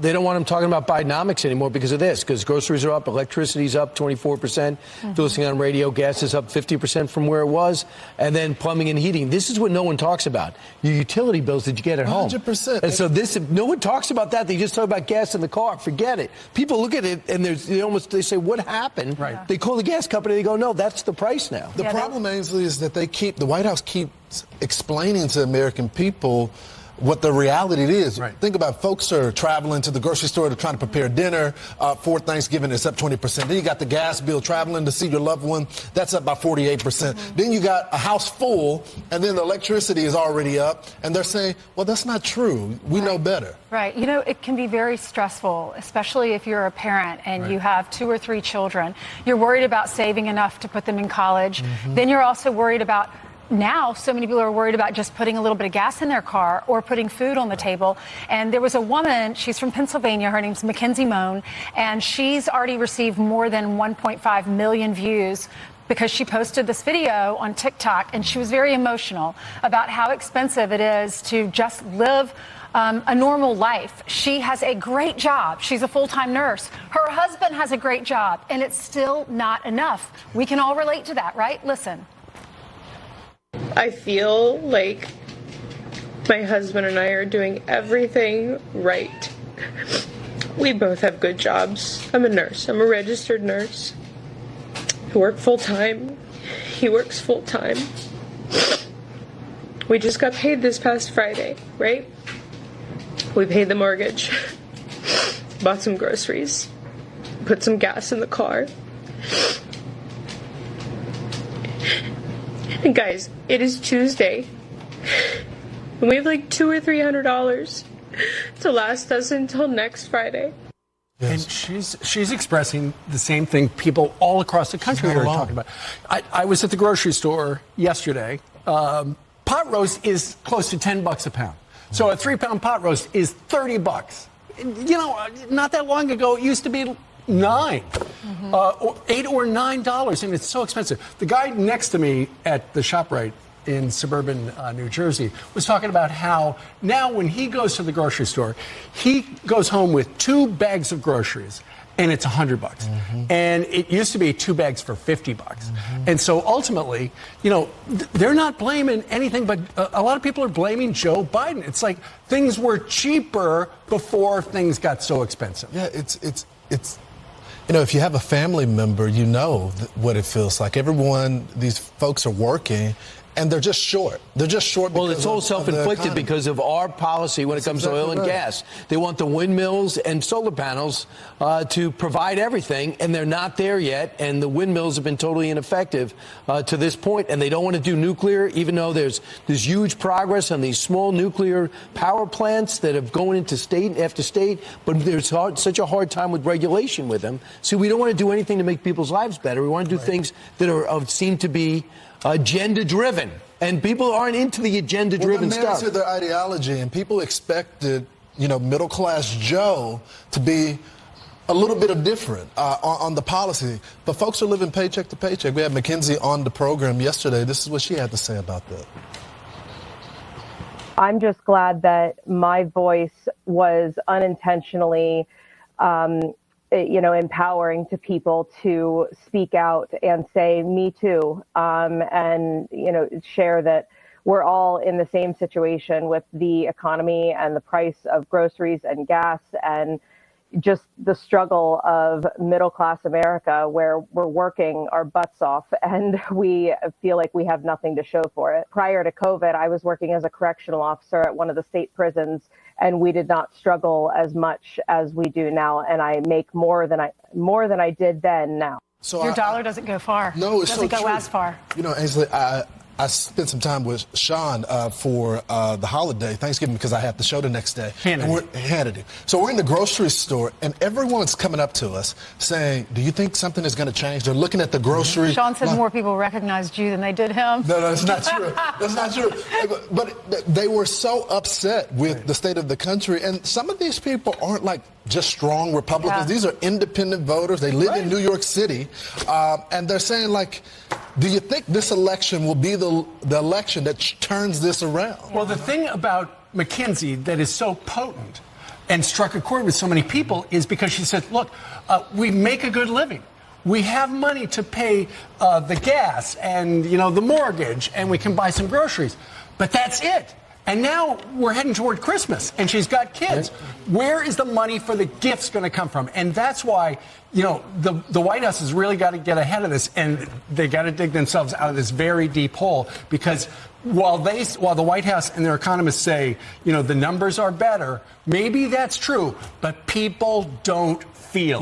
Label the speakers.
Speaker 1: They don't want them talking about Bidenomics anymore because of this, because groceries are up, electricity's up 24%. If you're listening on radio, gas is up 50% from where it was, and then plumbing and heating. This is what no one talks about. Your utility bills that you get at home.
Speaker 2: 100%.
Speaker 1: And so no one talks about that. They just talk about gas in the car. Forget it. People look at it and they say, what happened?
Speaker 3: Right.
Speaker 1: They call the gas company. They go, no, that's the price now.
Speaker 2: The problem, Ainsley, is that the White House keeps explaining to American people what the reality is.
Speaker 3: Right.
Speaker 2: Think about folks are traveling to the grocery store to try to prepare dinner for Thanksgiving. It's up 20%. Then you got the gas bill, traveling to see your loved one. That's up by 48%. Then you got a house full, and then the electricity is already up. And they're saying, well, that's not true. We know better.
Speaker 4: Right. You know, it can be very stressful, especially if you're a parent and you have 2 or 3 children. You're worried about saving enough to put them in college. Then you're also worried about now, so many people are worried about just putting a little bit of gas in their car or putting food on the table. And there was a woman, she's from Pennsylvania, her name's Mackenzie Moan, and she's already received more than 1.5 million views because she posted this video on TikTok, and she was very emotional about how expensive it is to just live a normal life. She has a great job. She's a full-time nurse. Her husband has a great job, and it's still not enough. We can all relate to that, right? Listen.
Speaker 5: I feel like my husband and I are doing everything right. We both have good jobs. I'm a nurse. I'm a registered nurse. I work full-time. He works full-time. We just got paid this past Friday, right? We paid the mortgage, bought some groceries, put some gas in the car. And guys, it is Tuesday, and we have like $200 or $300 to last us until next Friday.
Speaker 3: And she's expressing the same thing people all across the country are talking about. I was at the grocery store yesterday. Pot roast is close to $10 a pound. So a 3-pound pot roast is $30. You know, not that long ago, it used to be $9, or $8 or $9, and it's so expensive. The guy next to me at the ShopRite in suburban New Jersey was talking about how now when he goes to the grocery store, he goes home with 2 bags of groceries, and it's $100. And it used to be 2 bags for $50. And so ultimately, you know, they're not blaming anything, but a lot of people are blaming Joe Biden. It's like things were cheaper before things got so expensive.
Speaker 2: Yeah, it's you know, if you have a family member, you know what it feels like. These folks are working, and they're just short. They're just short.
Speaker 1: Well, it's all self-inflicted because of our policy when it comes to oil and gas. They want the windmills and solar panels to provide everything, and they're not there yet. And the windmills have been totally ineffective to this point, and they don't want to do nuclear, even though there's huge progress on these small nuclear power plants that have gone into state after state. But there's such a hard time with regulation with them. So we don't want to do anything to make people's lives better. We want to do things that seem to be agenda-driven, and people aren't into the agenda-driven stuff.
Speaker 2: To their ideology, and people expected, you know, middle-class Joe to be a little bit of different on the policy, but folks are living paycheck to paycheck. We had Mackenzie on the program yesterday. This is what she had to say about that.
Speaker 6: I'm just glad that my voice was unintentionally empowering to people to speak out and say, me too, and, share that we're all in the same situation with the economy and the price of groceries and gas and just the struggle of middle-class America, where we're working our butts off and we feel like we have nothing to show for it. Prior to COVID, I was working as a correctional officer at one of the state prisons, and we did not struggle as much as we do now. And I make more than I did then now.
Speaker 4: So your dollar doesn't go far.
Speaker 2: No, it
Speaker 4: doesn't go as far.
Speaker 2: You know, Ainsley, I spent some time with Sean for the holiday, Thanksgiving, because I had the show the next day. Hannity. So we're in the grocery store, and everyone's coming up to us saying, do you think something is going to change? They're looking at the grocery.
Speaker 4: Sean said more people recognized you than they did him.
Speaker 2: No, that's not true. That's not true. But they were so upset with the state of the country, and some of these people aren't like just strong Republicans. These are independent voters. They live in New York City, and they're saying, like, do you think this election will be the election that turns this around?
Speaker 3: Well, the thing about Mackenzie that is so potent and struck a chord with so many people is because she said, look, we make a good living. We have money to pay the gas and, the mortgage, and we can buy some groceries. But that's it. And now we're heading toward Christmas, and she's got kids. Where is the money for the gifts going to come from? And that's why, the White House has really got to get ahead of this, and they got to dig themselves out of this very deep hole, because while the White House and their economists say, the numbers are better, maybe that's true, but people don't feel